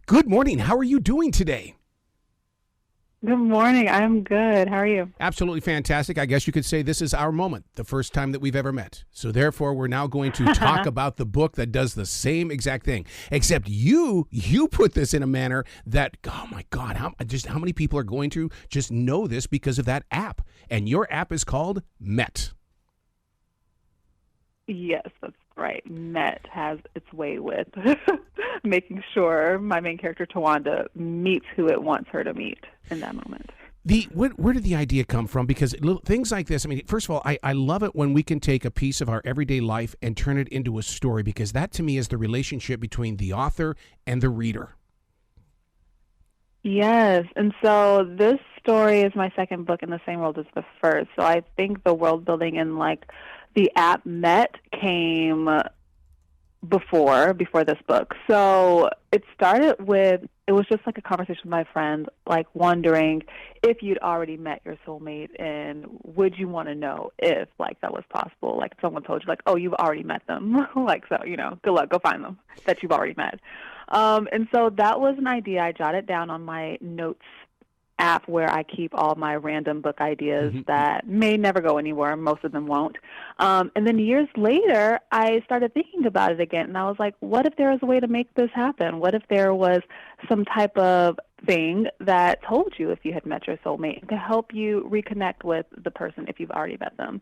Good morning. How are you doing today? Good morning. I'm good. How are you? Absolutely fantastic. I guess you could say this is our moment, the first time that we've ever met. So therefore, we're now going to talk about the book that does the same exact thing, except you put this in a manner that, oh my God, how many people are going to just know this because of that app? And your app is called Met. Yes, that's right. Met has its way with making sure my main character, Tiwanda, meets who it wants her to meet in that moment. Where did the idea come from? Because things like this, I mean, first of all, I love it when we can take a piece of our everyday life and turn it into a story, because that to me is the relationship between the author and the reader. Yes, and so this story is my second book in the same world as the first. So I think the world building in the app Met came before this book. So it started with, it was just like a conversation with my friend, like wondering if you'd already met your soulmate and would you want to know if that was possible. Like someone told you oh, you've already met them. So, good luck, go find them that you've already met. And so that was an idea. I jotted down on my notes app where I keep all my random book ideas that may never go anywhere. Most of them won't. And then years later, I started thinking about it again, and I was like, what if there was a way to make this happen? What if there was some type of thing that told you if you had met your soulmate to help you reconnect with the person if you've already met them?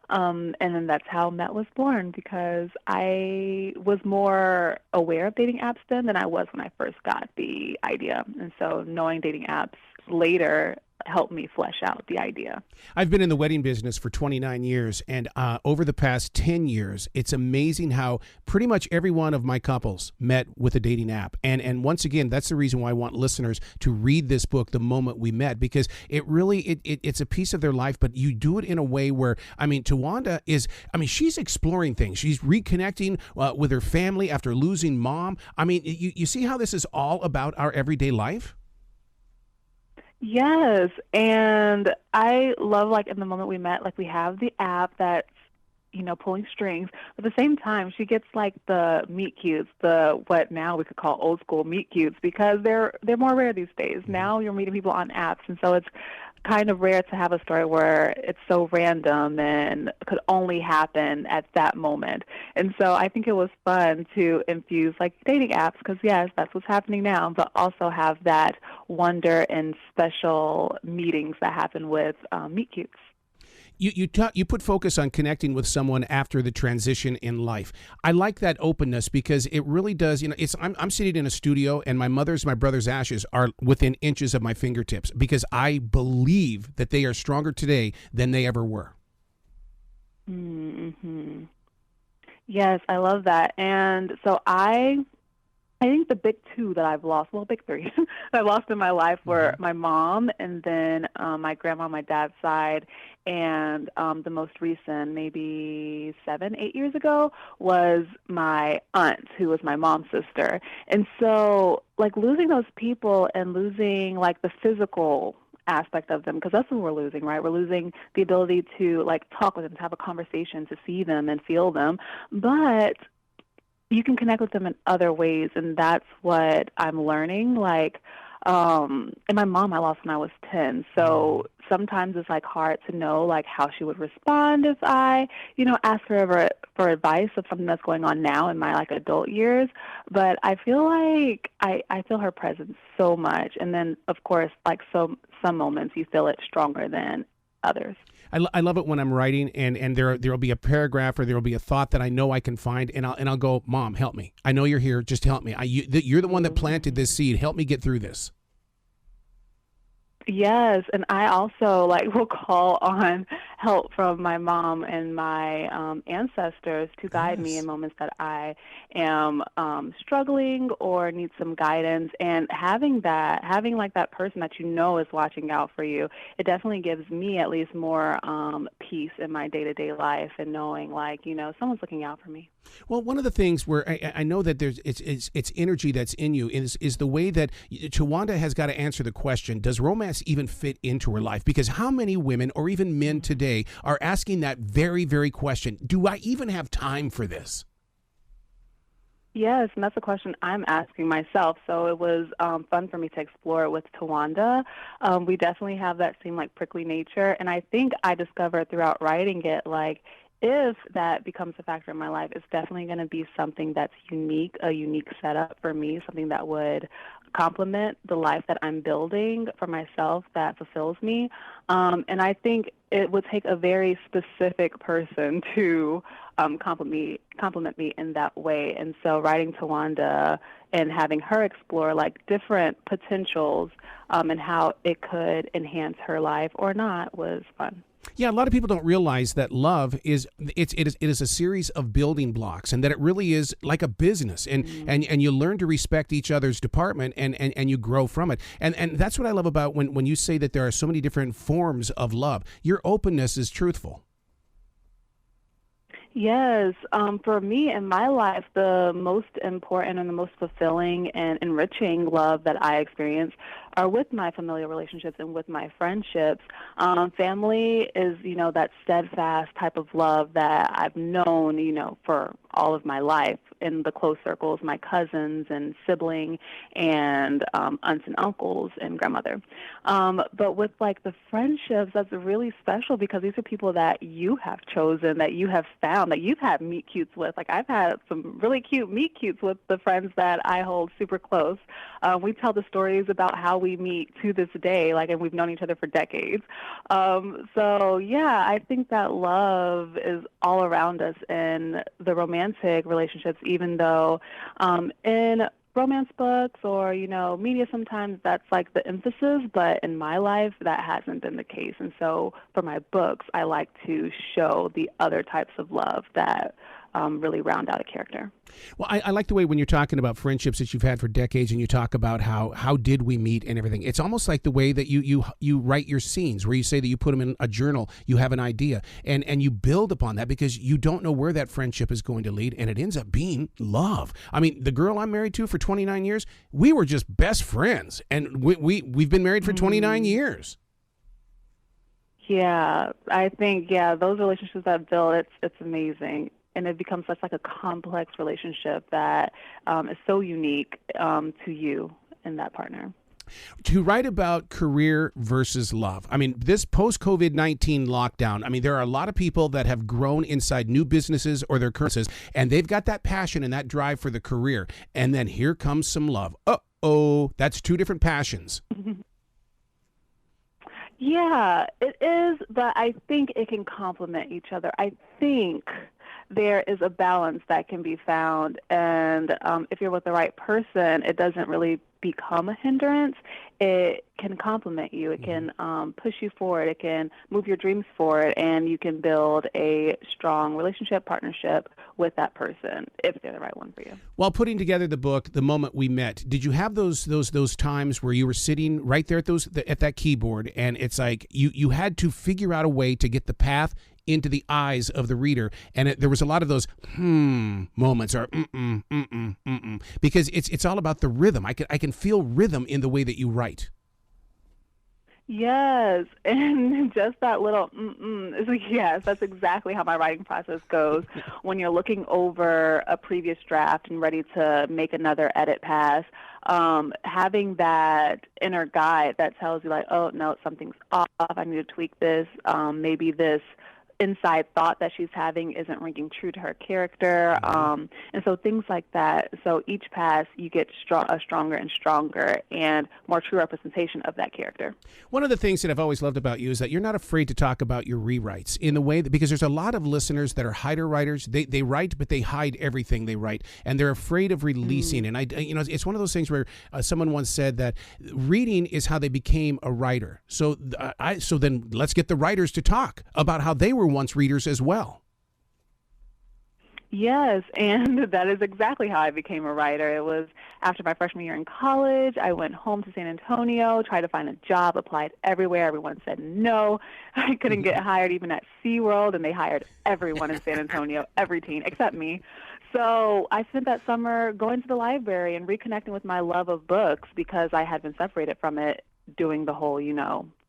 And then that's how Met was born, because I was more aware of dating apps then than I was when I first got the idea. And so knowing dating apps later helped me flesh out the idea. I've been in the wedding business for 29 years, and over the past 10 years, it's amazing how pretty much every one of my couples met with a dating app. And once again, that's the reason why I want listeners to read this book the moment we met, because it really, it's a piece of their life, but you do it in a way where, Tiwanda she's exploring things. She's reconnecting with her family after losing mom. You see how this is all about our everyday life? Yes, and I love, in the moment we met, we have the app that's, pulling strings. But at the same time, she gets, the meet cutes, what now we could call old school meet cutes, because they're more rare these days. Now you're meeting people on apps, and so it's kind of rare to have a story where it's so random and could only happen at that moment. And so I think it was fun to infuse dating apps, because yes, that's what's happening now, but also have that wonder and special meetings that happen with meet cutes. You put focus on connecting with someone after the transition in life. I like that openness, because it really does. I'm sitting in a studio, and my brother's ashes are within inches of my fingertips, because I believe that they are stronger today than they ever were. Mm-hmm. Yes, I love that. And so I think the big two that I've lost, big three, that I've lost in my life were my mom, and then my grandma on my dad's side, and the most recent, maybe 7-8 years ago, was my aunt, who was my mom's sister. And so, losing those people and losing, the physical aspect of them, because that's what we're losing, right? We're losing the ability to, talk with them, to have a conversation, to see them and feel them. But you can connect with them in other ways, and that's what I'm learning. And my mom I lost when I was 10, so sometimes it's hard to know how she would respond if I, ask her for advice of something that's going on now in my adult years. But I feel I feel her presence so much, and then of course some moments you feel it stronger than others. I love it when I'm writing and there'll be a paragraph or there'll be a thought that I know I can find, and I'll go, Mom, help me. I know you're here. Just help me. You're the one that planted this seed. Help me get through this. Yes, and I also will call on help from my mom and my ancestors to guide me in moments that I am struggling or need some guidance. And having that person that is watching out for you, it definitely gives me at least more peace in my day-to-day life, and knowing someone's looking out for me. Well, one of the things where I know that it's energy that's in you is the way that Tiwanda has got to answer the question, does romance even fit into her life? Because how many women or even men today are asking that very, very question? Do I even have time for this? Yes, and that's a question I'm asking myself. So it was fun for me to explore it with Tiwanda. We definitely have that same like prickly nature, and I think I discovered throughout writing it like if that becomes a factor in my life, it's definitely going to be something that's unique, a unique setup for me, something that would complement the life that I'm building for myself that fulfills me. And I think it would take a very specific person to compliment me in that way. And so writing Tawanda and having her explore like different potentials and how it could enhance her life or not was fun. Yeah, a lot of people don't realize that love is it is a series of building blocks, and that it really is like a business, and you learn to respect each other's department, and you grow from it. And that's what I love about when you say that there are so many different forms of love. Your openness is truthful. Yes, for me in my life, the most important and the most fulfilling and enriching love that I experience are with my familial relationships and with my friendships. Family is, that steadfast type of love that I've known, for all of my life in the close circles, my cousins and sibling and aunts and uncles and grandmother. But with like the friendships, that's really special because these are people that you have chosen, that you have found, that you've had meet cutes with. Like I've had some really cute meet cutes with the friends that I hold super close. We tell the stories about how we meet to this day, like, and we've known each other for decades. So yeah, I think that love is all around us in the romantic relationships, even though in romance books or, media sometimes that's like the emphasis, but in my life that hasn't been the case. And so for my books, I like to show the other types of love that really round out a character. Well, I like the way when you're talking about friendships that you've had for decades, and you talk about how did we meet and everything. It's almost like the way that you write your scenes, where you say that you put them in a journal, you have an idea, and you build upon that because you don't know where that friendship is going to lead, and it ends up being love. I mean, the girl I'm married to for 29 years, we were just best friends, and we've been married for 29 years. Yeah, I think, those relationships I've built, it's amazing. And it becomes such like a complex relationship that is so unique to you and that partner. To write about career versus love. I mean, this post-COVID-19 lockdown, I mean, there are a lot of people that have grown inside new businesses or their current businesses, and they've got that passion and that drive for the career. And then here comes some love. Uh-oh, that's two different passions. Yeah, it is, but I think it can complement each other. I think there is a balance that can be found, and if you're with the right person, it doesn't really become a hindrance. It can complement you. It can push you forward. It can move your dreams forward, and you can build a strong relationship, partnership with that person if they're the right one for you. While putting together the book, The Moment We Met, did you have those times where you were sitting right there at that keyboard, and it's like you had to figure out a way to get the path into the eyes of the reader, and there was a lot of those moments, or because it's all about the rhythm. I can feel rhythm in the way that you write. Yes, and just that little it's like, yes, that's exactly how my writing process goes. When you're looking over a previous draft and ready to make another edit pass, having that inner guide that tells you like, oh no, something's off, I need to tweak this, maybe this inside thought that she's having isn't ringing true to her character, and so things like that. So each pass you get a stronger and stronger and more true representation of that character. One of the things that I've always loved about you is that you're not afraid to talk about your rewrites in the way that, because there's a lot of listeners that are hider writers. They write, but they hide everything they write, and they're afraid of releasing. And it's one of those things where someone once said that reading is how they became a writer. So then let's get the writers to talk about how they were once readers as well. Yes, and that is exactly how I became a writer. It was after my freshman year in college. I went home to San Antonio, tried to find a job, applied everywhere. Everyone said no. I couldn't get hired even at SeaWorld, and they hired everyone in San Antonio, every teen except me. So I spent that summer going to the library and reconnecting with my love of books because I had been separated from it doing the whole,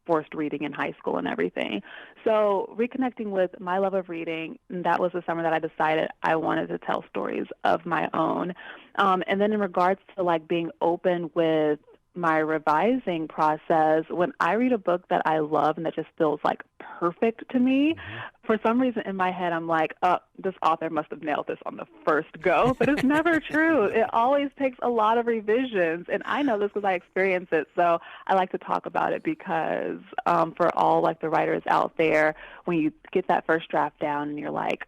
forced reading in high school and everything. So reconnecting with my love of reading, that was the summer that I decided I wanted to tell stories of my own. And then in regards to like being open with my revising process, when I read a book that I love and that just feels like perfect to me, for some reason in my head I'm like, oh, this author must have nailed this on the first go. But it's never true. It always takes a lot of revisions, and I know this because I experience it. So I like to talk about it because for all like the writers out there, when you get that first draft down and you're like,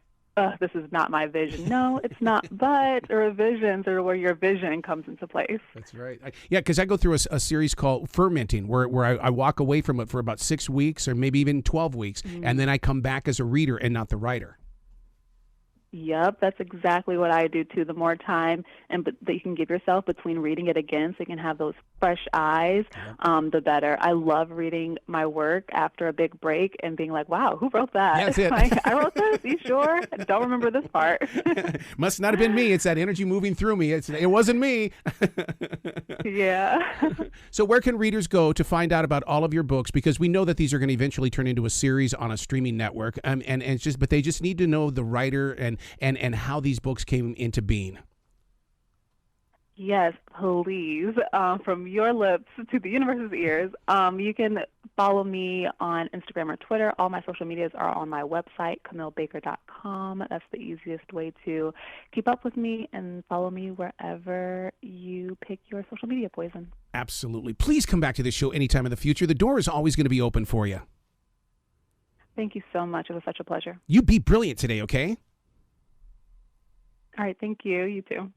this is not my vision. No, it's not. But revisions are where your vision comes into place. That's right. Yeah, because I go through a series called Fermenting, where I walk away from it for about 6 weeks or maybe even 12 weeks, and then I come back as a reader and not the writer. Yep, that's exactly what I do too. The more time that you can give yourself between reading it again, so you can have those fresh eyes, the better. I love reading my work after a big break and being like, "Wow, who wrote that?" That's it. Like, I wrote this. You sure? I don't remember this part. Must not have been me. It's that energy moving through me. It wasn't me. Yeah. So where can readers go to find out about all of your books? Because we know that these are going to eventually turn into a series on a streaming network, and it's just, but they just need to know the writer and how these books came into being. Yes, please. From your lips to the universe's ears. You can follow me on Instagram or Twitter. All my social medias are on my website, CamilleBaker.com. That's the easiest way to keep up with me and follow me wherever you pick your social media poison. Absolutely. Please come back to this show anytime in the future. The door is always going to be open for you. Thank you so much. It was such a pleasure. You be brilliant today, okay? All right. Thank you. You too.